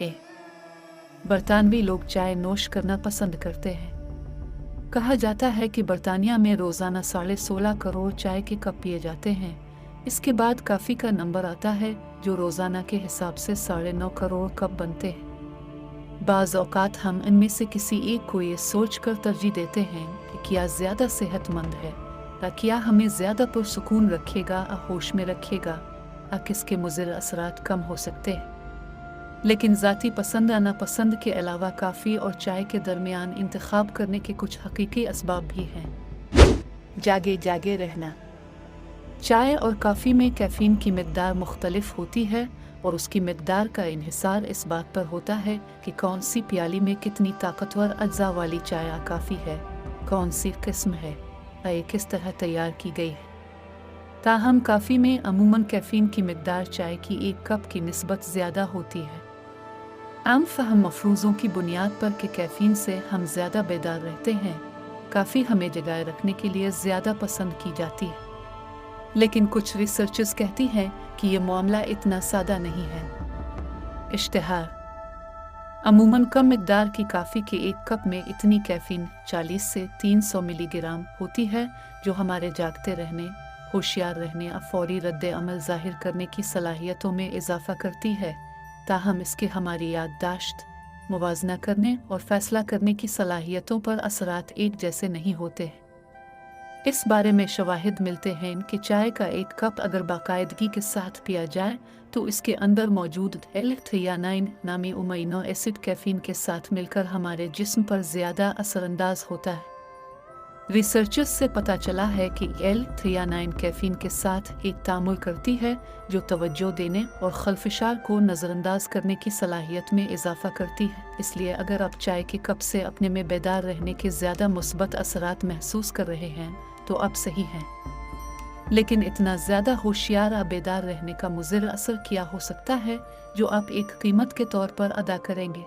है। बरतानवी लोग चाय नोश करना पसंद करते हैं। कहा जाता है कि बरतानिया में रोज़ाना 16.5 करोड़ चाय के कप पिए जाते हैं। इसके बाद कॉफ़ी का नंबर आता है जो रोज़ाना के हिसाब से 9.5 करोड़ कप बनते हैं। बाज़ औक़ात हम इनमें से किसी एक को ये सोच कर तरजीह देते हैं कि क्या ज़्यादा सेहतमंद है, क्या हमें ज़्यादा पुरसुकून रखेगा, होश में रखेगा, किसके मुज़िर असरात कम हो सकते हैं। लेकिन ज़ाती पसंद या नापसंद के अलावा कॉफ़ी और चाय के दरमियान इंतखाब करने के कुछ हकीकी असबाब भी हैं। जागे जागे रहना। चाय और कॉफ़ी में कैफ़ीन की मिक़दार मुख्तलिफ होती है और उसकी मिक़दार का इन्हिसार इस बात पर होता है कि कौन सी प्याली में कितनी ताकतवर अज्जा वाली चाय या कॉफ़ी है, कौन सी किस्म है, ये किस तरह तैयार की गई है। ताहम कॉफ़ी में अमूमन कैफ़ीन की मिक़दार चाय की एक कप की निस्बत ज़्यादा होती है। आम फहम मफरूज़ों की बुनियाद पर कि कैफ़ीन से हम ज़्यादा बेदार रहते हैं, कॉफ़ी हमें जगाए रखने के लिए ज़्यादा पसंद की जाती है। लेकिन कुछ रिसर्चर्स कहती हैं कि ये मामला इतना सादा नहीं है। इश्तिहार। अमूमन कम मिक़दार की कॉफ़ी के एक कप में इतनी कैफ़ीन 40 से 300 मिलीग्राम होती है जो हमारे जागते रहने, होशियार रहने और फौरी रद्द अमल ज़ाहिर करने की सलाहियतों में इजाफ़ा करती है। ताहम इसके हमारी याददाश्त, मुवाजना करने और फ़ैसला करने की सलाहियतों पर असरात एक जैसे नहीं होते। इस बारे में शवाहिद मिलते हैं कि चाय का एक कप अगर बाकायदगी के साथ पिया जाए तो इसके अंदर मौजूद एल-थियानाइन नामी अमीनो एसिड कैफ़ीन के साथ मिलकर हमारे जिस्म पर ज़्यादा असरअंदाज होता है। रिसर्चर्स से पता चला है कि एल-थियानाइन कैफ़ीन के साथ एक तामुल करती है जो तवज्जो देने और खलफशार को नज़रअंदाज करने की सलाहियत में इजाफ़ा करती है। इसलिए अगर आप चाय के कप से अपने में बेदार रहने के ज़्यादा मुस्बत असरात महसूस कर रहे हैं तो अब सही हैं। लेकिन इतना ज़्यादा होशियार या बेदार रहने का मुज़िर असर क्या हो सकता है जो आप एक कीमत के तौर पर अदा करेंगे।